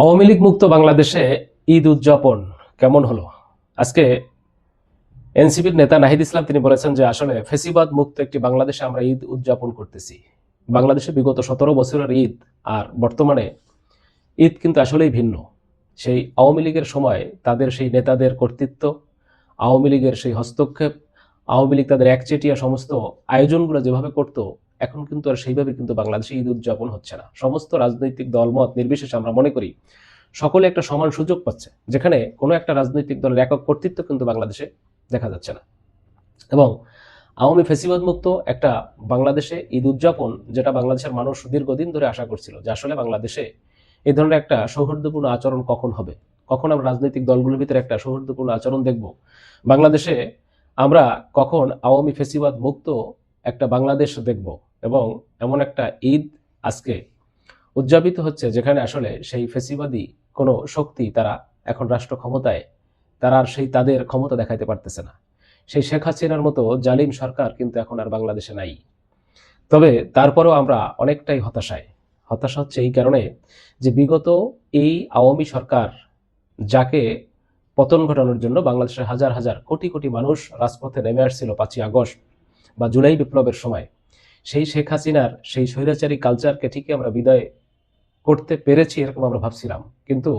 আওয়ামী লীগ মুক্ত বাংলাদেশে ঈদ উদযাপন কেমন হলো? আজকে এনসিপির নেতা নাহিদ ইসলাম তিনি বলেছেন যে আসলে ফেসিবাদ মুক্ত একটি বাংলাদেশে আমরা ঈদ উদযাপন করতেছি। বাংলাদেশে বিগত 17 বছরের ঈদ আর বর্তমানে ঈদ কিন্তু আসলেই ভিন্ন। সেই আওয়ামী লীগের সময় তাদের সেই নেতাদের কর্তৃত্ব, আওয়ামী লীগের সেই হস্তক্ষেপ, আওয়ামী লীগ তাদের একচেটিয়া সমস্ত আয়োজনগুলো যেভাবে করত, এখন কিন্তু আর সেইভাবে কিন্তু বাংলাদেশে ঈদ উদযাপন হচ্ছে না। সমস্ত রাজনৈতিক দলমত নির্বিশেষে আমরা মনে করি সকলে একটা সমান সুযোগ পাচ্ছে, যেখানে কোনো একটা রাজনৈতিক দলের একক কর্তৃত্ব কিন্তু বাংলাদেশে দেখা যাচ্ছে না। এবং আওয়ামী ফেসিবাদ মুক্ত একটা বাংলাদেশে ঈদ উদযাপন, যেটা বাংলাদেশের মানুষ দীর্ঘদিন ধরে আশা করছিল যে আসলে বাংলাদেশে এই ধরনের একটা সৌহার্দ্যপূর্ণ আচরণ কখন হবে, কখন আমরা রাজনৈতিক দলগুলোর ভিতরে একটা সৌহার্দ্যপূর্ণ আচরণ দেখব বাংলাদেশে, আমরা কখন আওয়ামী ফেসিবাদ মুক্ত একটা বাংলাদেশ দেখব। এবং এমন একটা ঈদ আজকে উদযাপিত হচ্ছে যেখানে আসলে সেই ফেসিবাদী কোনো শক্তি তারা এখন রাষ্ট্র ক্ষমতায়, তারা আর সেই তাদের ক্ষমতা দেখাইতে পারতেছে না। সেই শেখ হাসিনার মতো জালিম সরকার কিন্তু এখন আর বাংলাদেশে নাই। তবে তারপরেও আমরা অনেকটাই হতাশা হচ্ছে এই কারণে যে বিগত এই আওয়ামী সরকার, যাকে পতন ঘটানোর জন্য বাংলাদেশের হাজার হাজার কোটি কোটি মানুষ রাজপথে নেমে আসছিল 5ই আগস্ট বা জুলাই বিপ্লবের সময়, সেই শেখ হাসিনার সেই স্বৈরাচারী কালচারকে ঠিকই আমরা বিদায় করতে পেরেছি এরকম আমরা ভাবছিলাম। কিন্তু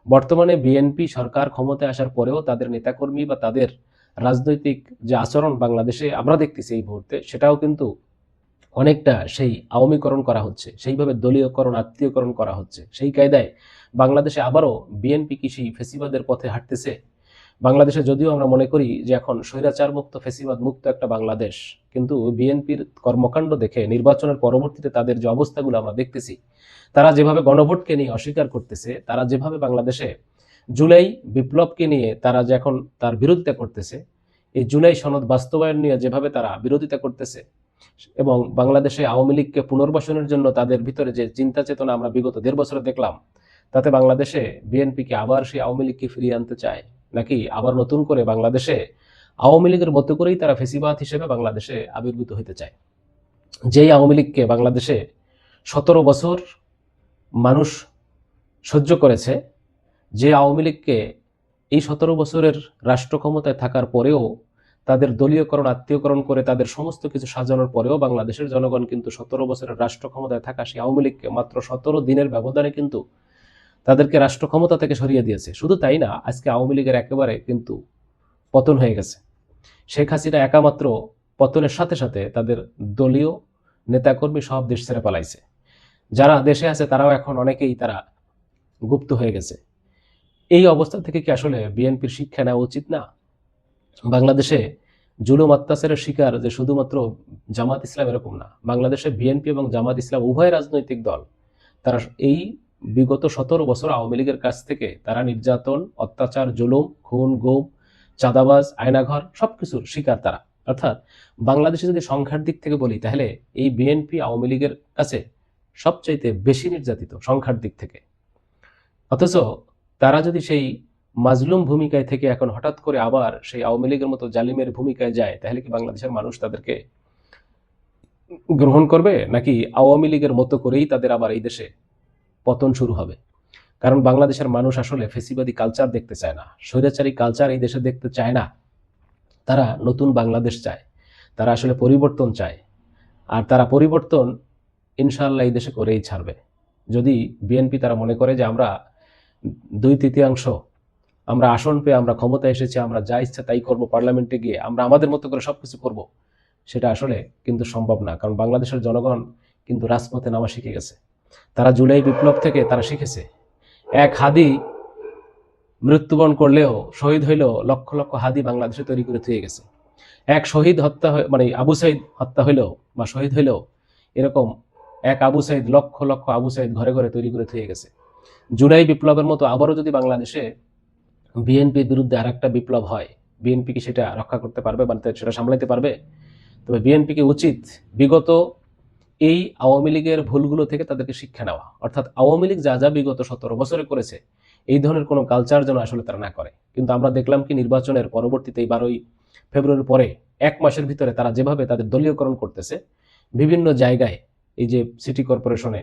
বর্তমানে বিএনপি সরকার ক্ষমতায় আসার পরেও তাদের নেতাকর্মী বা তাদের রাজনৈতিক যে আচরণ বাংলাদেশে আমরা দেখতেছি এই মুহূর্তে, সেটাও কিন্তু অনেকটা সেই আওয়ামীকরণ করা হচ্ছে, সেইভাবে দলীয়করণ আত্মীয়করণ করা হচ্ছে। সেই কায়দায় বাংলাদেশে আবারও বিএনপি কি সেই ফেসিবাদের পথে হাঁটতেছে? বাংলাদেশে যদিও আমরা মনে করি যে এখন স্বৈরাচার মুক্ত ফেসিবাদ মুক্ত একটা বাংলাদেশ, কিন্তু বিএনপির কর্মকাণ্ড দেখে নির্বাচনের পরবর্তীতে তাদের যে অবস্থাগুলো আমরা দেখতেছি, তারা যেভাবে গণভোটকে নিয়ে অস্বীকার করতেছে, তারা যেভাবে বাংলাদেশে জুলাই বিপ্লবকে নিয়ে তারা যে এখন তার বিরোধিতা করতেছে, এই জুলাই সনদ বাস্তবায়ন নিয়ে যেভাবে তারা বিরোধিতা করতেছে, এবং বাংলাদেশে আওয়ামী লীগকে পুনর্বাসনের জন্য তাদের ভিতরে যে চিন্তা চেতনা আমরা বিগত 1.5 বছরে দেখলাম, তাতে বাংলাদেশে বিএনপিকে আবার সেই আওয়ামী লীগকে ফিরিয়ে আনতে চায়, নাকি আবার নতুন করে বাংলাদেশে আওয়ামী লীগের মতো করেই তারা ফেসিবাদ হিসেবে বাংলাদেশে আবির্ভূত হতে চায়। যেই আওয়ামী লীগকে বাংলাদেশে 17 বছর মানুষ সহ্য করেছে, যে আওয়ামী লীগকে এই 17 বছরের রাষ্ট্র ক্ষমতায় থাকার পরেও তাদের দলীয়করণ আত্মীয়করণ করে তাদের সমস্ত কিছু সাজানোর পরেও বাংলাদেশের জনগণ কিন্তু 17 বছরের রাষ্ট্র ক্ষমতায় থাকা সেই আওয়ামী লীগকে মাত্র 17 দিনের ব্যবধানে কিন্তু তাদেরকে রাষ্ট্র ক্ষমতা থেকে সরিয়ে দিয়েছে। শুধু তাই না, আজকে আওয়ামী লীগের একেবারে কিন্তু পতন হয়ে গেছে। শেখ হাসিনা একামাত্র পতনের সাথে সাথে তাদের দলীয় নেতাকর্মী সব দেশ ছেড়ে পালাইছে। যারা দেশে আছে তারাও এখন অনেকেই তারা গুপ্ত হয়ে গেছে। এই অবস্থা থেকে কি আসলে বিএনপির শিক্ষা নেওয়া উচিত না? বাংলাদেশে জুলুম অত্যাচারের শিকার যে শুধুমাত্র জামাত ইসলাম এরকম না, বাংলাদেশে বিএনপি এবং জামাত ইসলাম উভয় রাজনৈতিক দল, তারা এই বিগত 17 বছর আওয়ামী লীগের কাছ থেকে তারা নির্যাতন, অত্যাচার, জুলুম, খুন, গুম, চাঁদাবাজ, আয়নাঘর সবকিছুর শিকার তারা। অর্থাৎ বাংলাদেশে যদি সংখ্যার দিক থেকে বলি, তাহলে এই বিএনপি আওয়ামী লীগের কাছে সবচাইতে বেশি নির্যাতিত সংখ্যার দিক থেকে। অথচ তারা যদি সেই মাজলুম ভূমিকায় থেকে এখন হঠাৎ করে আবার সেই আওয়ামী লীগের মতো জালিমের ভূমিকায় যায়, তাহলে কি বাংলাদেশের মানুষ তাদেরকে গ্রহণ করবে, নাকি আওয়ামী লীগের মতো করেই তাদের আবার এই দেশে পতন শুরু হবে? কারণ বাংলাদেশের মানুষ আসলে ফেসিবাদী কালচার দেখতে চায় না, স্বৈরাচারী কালচার এই দেশে দেখতে চায় না। তারা নতুন বাংলাদেশ চায়, তারা আসলে পরিবর্তন চায়। আর তারা পরিবর্তন ইনশাআল্লাহ এই দেশে করেই ছাড়বে। যদি বিএনপি তারা মনে করে যে আমরা 2/3 আমরা আসন পেয়ে আমরা ক্ষমতায় এসেছি, আমরা যা ইচ্ছা তাই করব, পার্লামেন্টে গিয়ে আমরা আমাদের মতো করে সবকিছু করব, সেটা আসলে কিন্তু সম্ভব না। কারণ বাংলাদেশের জনগণ কিন্তু রাজপথে নামা শিখে গেছে। তারা জুলাই বিপ্লব থেকে তারা শিখেছে, এক হাদি মৃত্যুবরণ করলেও শহীদ হইলেও লক্ষ লক্ষ হাদি বাংলাদেশে তৈরি করে থুয়ে গেছে। এক শহীদ হত্যা মানে আবু সাইদ হত্যা হইলেও বা শহীদ হইলেও এরকম এক আবু সাইদ লক্ষ লক্ষ আবু সাইদ ঘরে ঘরে তৈরি করে থুয়ে গেছে। জুলাই বিপ্লবের মতো আবারও যদি বাংলাদেশে বিএনপির বিরুদ্ধে আর একটা বিপ্লব হয়, বিএনপি কি সেটা রক্ষা করতে পারবে বা সেটা সামলাতে পারবে? তবে বিএনপিকে উচিত বিগত এই আওয়ামী লীগের ভুলগুলো থেকে তাদেরকে শিক্ষা নেওয়া। অর্থাৎ আওয়ামী লীগ যা যা বিগত 17 বছরে করেছে, এই ধরনের কোনো কালচার যেন আসলে তারা না করে। কিন্তু আমরা দেখলাম কি নির্বাচনের পরবর্তীতে 12ই ফেব্রুয়ারির পরে 1 মাসের ভিতরে তারা যেভাবে তাদের দলীয়করণ করতেছে বিভিন্ন জায়গায়, এই যে সিটি কর্পোরেশনে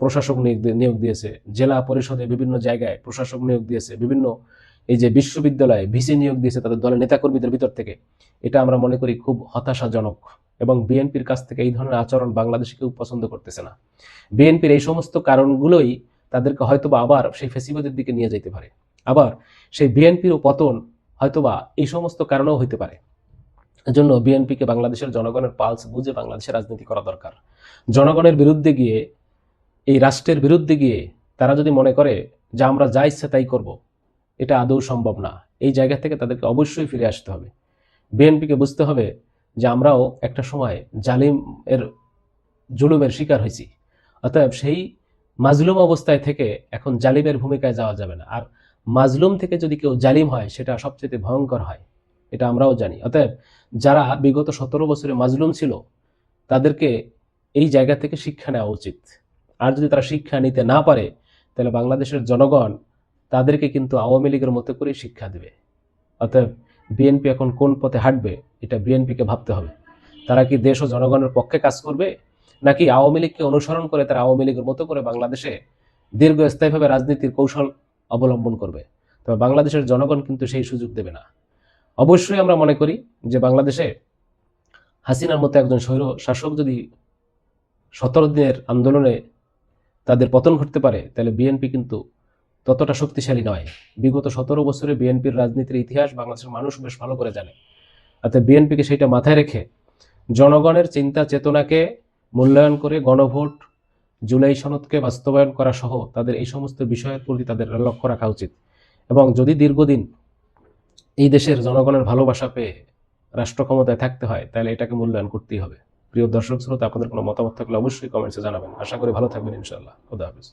প্রশাসক নিয়োগ দিয়েছে, জেলা পরিষদে বিভিন্ন জায়গায় প্রশাসক নিয়োগ দিয়েছে, বিভিন্ন এই যে বিশ্ববিদ্যালয়ে ভিসি নিয়োগ দিয়েছে তাদের দলের নেতাকর্মীদের ভিতর থেকে। এটা আমরা মনে করি খুব হতাশাজনক, এবং বিএনপির কাছ থেকে এই ধরনের আচরণ বাংলাদেশে কেউ পছন্দ করতেছে না। বিএনপির এই সমস্ত কারণগুলোই তাদেরকে হয়তোবা আবার সেই ফ্যাসিবাদের দিকে নিয়ে যেতে পারে। আবার সেই বিএনপির পতন হয়তোবা এই সমস্ত কারণেও হইতে পারে। এজন্য বিএনপিকে বাংলাদেশের জনগণের পালস বুঝে বাংলাদেশের রাজনীতি করা দরকার। জনগণের বিরুদ্ধে গিয়ে, এই রাষ্ট্রের বিরুদ্ধে গিয়ে তারা যদি মনে করে যে আমরা যা ইচ্ছা তাই করব, এটা আদৌ সম্ভব না। এই জায়গা থেকে তাদেরকে অবশ্যই ফিরে আসতে হবে। বিএনপিকে বুঝতে হবে যে আমরাও একটা সময় জালিমের জুলুমের শিকার হয়েছি, অতএব সেই মাজলুম অবস্থায় থেকে এখন জালিমের ভূমিকায় যাওয়া যাবে না। আর মাজলুম থেকে যদি কেউ জালিম হয় সেটা সবচেয়ে ভয়ঙ্কর হয়, এটা আমরাও জানি। অতএব যারা বিগত 17 বছরে মাজলুম ছিল তাদেরকে এই জায়গা থেকে শিক্ষা নেওয়া উচিত। আর যদি তারা শিক্ষা নিতে না পারে তাহলে বাংলাদেশের জনগণ তাদেরকে কিন্তু আওয়ামী লীগের মতো করে শিক্ষা দেবে। অতএব বিএনপি এখন কোন পথে হাঁটবে এটা বিএনপিকে ভাবতে হবে। তারা কি দেশ ও জনগণের পক্ষে কাজ করবে, নাকি আওয়ামী লীগকে অনুসরণ করে তারা আওয়ামী লীগের মতো করে বাংলাদেশে দীর্ঘস্থায়ীভাবে রাজনীতির কৌশল অবলম্বন করবে? তবে বাংলাদেশের জনগণ কিন্তু সেই সুযোগ দেবে না। অবশ্যই আমরা মনে করি যে বাংলাদেশে হাসিনার মতো একজন স্বৈর শাসক যদি 17 দিনের আন্দোলনে তাদের পতন ঘটতে পারে, তাহলে বিএনপি কিন্তু ততটা শক্তিশালী নয়। বিগত 17 বছরে বিএনপির রাজনীতির ইতিহাস বাংলাদেশের মানুষ বেশ ভালো করে জানে। অর্থাৎ বিএনপিকে সেইটা মাথায় রেখে জনগণের চিন্তা চেতনাকে মূল্যায়ন করে গণভোট, জুলাই সনদকে বাস্তবায়ন করা সহ তাদের এই সমস্ত বিষয়ের প্রতি তাদের লক্ষ্য রাখা উচিত। এবং যদি দীর্ঘদিন এই দেশের জনগণের ভালোবাসা পেয়ে রাষ্ট্র ক্ষমতায় থাকতে হয় তাহলে এটাকে মূল্যায়ন করতেই হবে। প্রিয় দর্শক শ্রোতা, আপনাদের কোনো মতামত থাকলে অবশ্যই কমেন্টসে জানাবেন। আশা করি ভালো থাকবেন ইনশাআল্লাহ। খোদা হাফেজ।